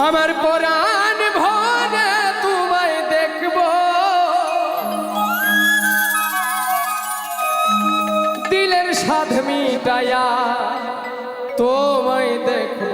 আমার পরাণ ভরে তোমায় দেখব, দিলের সাধ মিটায়া তোমায় দেখব।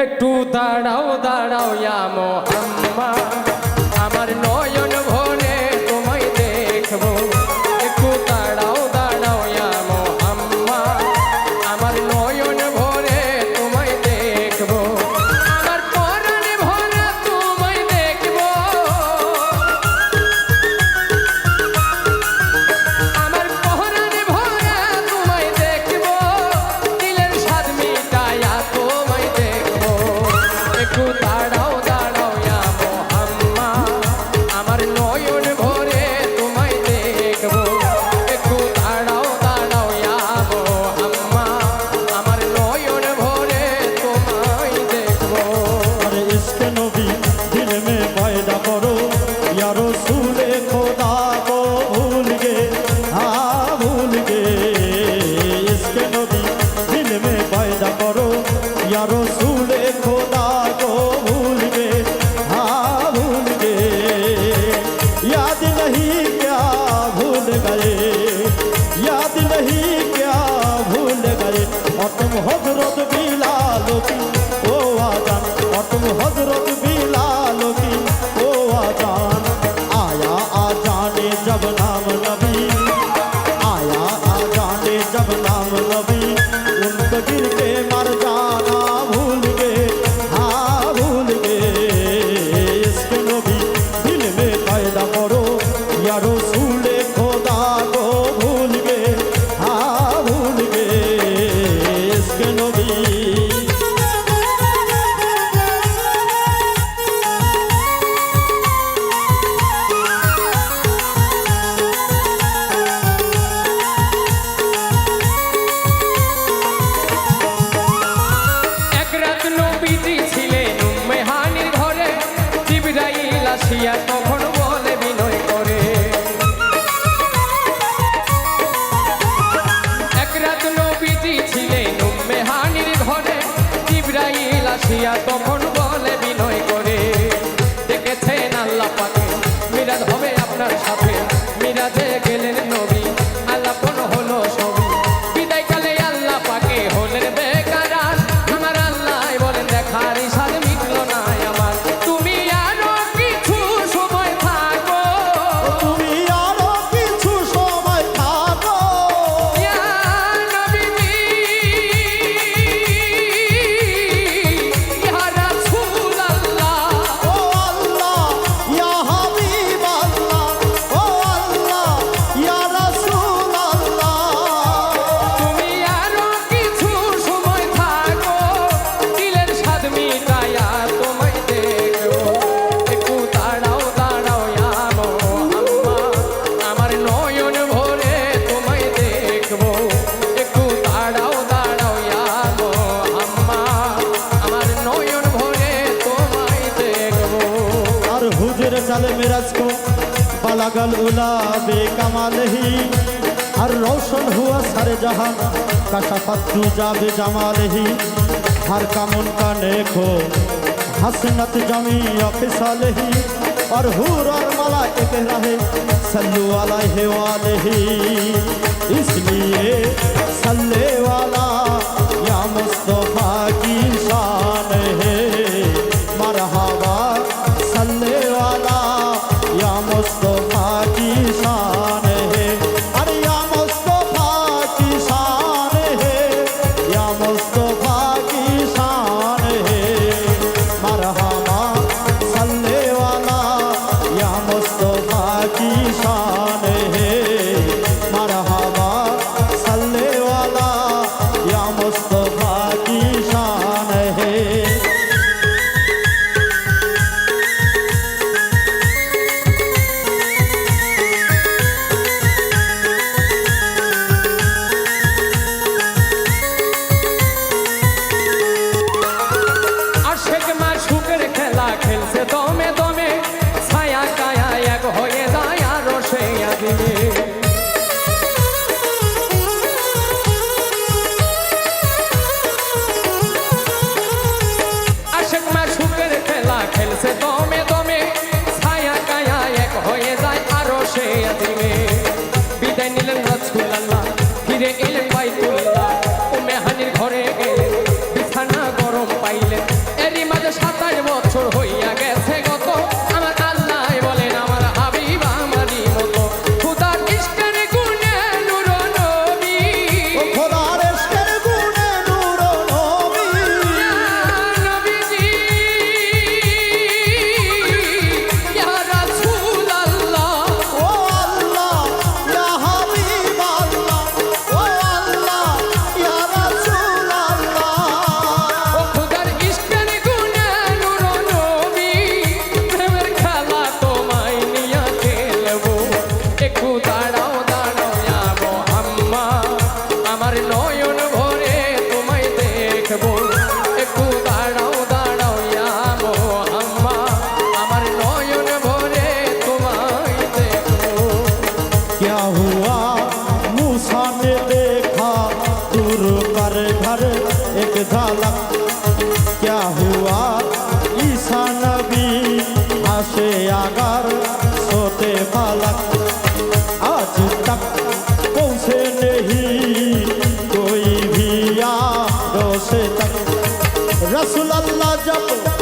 একটু দাঁড়াও দাঁড়াও ইয়া মোহাম্মদ, আমার নয়ন ভরে তোমায় দেখব। একটু দাঁড়াও দাঁড়াও ইয়া মোহাম্মদ, আমার নয়ন ভরে তোমায় দেখব। আমার পরাণ ভরে তোমায় দেখব, আমার পরাণ ভরে তোমায় দেখব, দিলের স্বাদ মিটায়া তোমায় দেখব। একটু দাঁড়াও দাঁড়াও ইয়া মোহাম্মদ, আমার নয়ন ভরে তোমায় দেখব। একটু দাঁড়াও দাঁড়াও ইয়া মোহাম্মদ, আমার নয়ন ভরে তোমায় দেখব। अरे इश्क नबी दिल में पैदा करो या रसूल खुदा को भूल गए, हाँ भूल गए। इश्क नबी दिल में पैदा करो या रसूल खुदा को भूल गए, हाँ भूल गए। याद नहीं क्या भूल गए, याद नहीं क्या भूल गए। और तुम हजरत बिलाल की ओ आजान, और तुम हजरत बिलाल की ओ आजान। आया आ जाने जब नाम नबी, आया आ जाने जब नाम नबी, उनको गिर के मर जाना भूल गए, हाँ भूल गए। इश्क नबी दिल में पैदा करो या रसूल खुदा को भूल गए, हाँ भूल गए। इश्क नबी এক রাত নবীজি ছিলেন উম্মে হানির ঘরে, জিবরাইল আসিয়া তখন বলে বিনয় করে। এক রাত নবীজি ছিলেন উম্মে হানির ঘরে, জিবরাইল আসিয়া তখন বলে বিনয় করে। দেখেছেন আল্লাহ পাকে মিরাজ হবে আপনার সাথে, মিরাজে গেলেন নবী আল্লাপন হলো সবই। বিদায়কালে আল্লাহ পাকে হলেন বেকারার, আমার আল্লাহ বলেন দেখার ইশার মিটলো না আমার। তুমি আরো কিছু সময় থাকো, তুমি আরো কিছু সময় থাকো, ইয়া নবীজি, ইয়া রাসূলুল্লাহ। ও আল্লাহ ইয়া হাবিব আল্লাহ, ও আল্লাহ ইয়া রাসূল আল্লাহ। তুমি আরো কিছু সময় থাকো, দিলের স্বাদ মিটায়া তোমায় দেখব। একটু দাঁড়াও দাঁড়াও ইয়া মোহাম্মদ, আমার নয়ন ভরে তোমায় দেখব। একটু দাঁড়াও দাঁড়াও ইয়া মোহাম্মদ, আমার নয়ন ভরে তোমায় দেখব। और हुजूर चले मिराज को बलगल उला बेकमाल ही, और रोशन हुआ सारे जहां कशफत तुजा बेजमाल ही। हर का मुनका नेको हसनत जमी अफसाल ही, और हूर और मलाइक रहे सल्लु अलैहि वालैहि। इसलिए सल्ले वाला या मुस्तफा की शान है, मरहबा सल्ले वाला या मुस्तफा की शान है। अरे या मुस्तफा की शान है, या मुस्तफा की शान है। मरहबा सल्ले वाला या मुस्तफा की शान है, मरहबा सल्ले वाला गुरु कर घर एक झलक क्या हुआ ईसा नबी आशे अगर सोते बालक आज तक पहुँचे नहीं कोई भी यारों से तक रसूल अल्लाह जब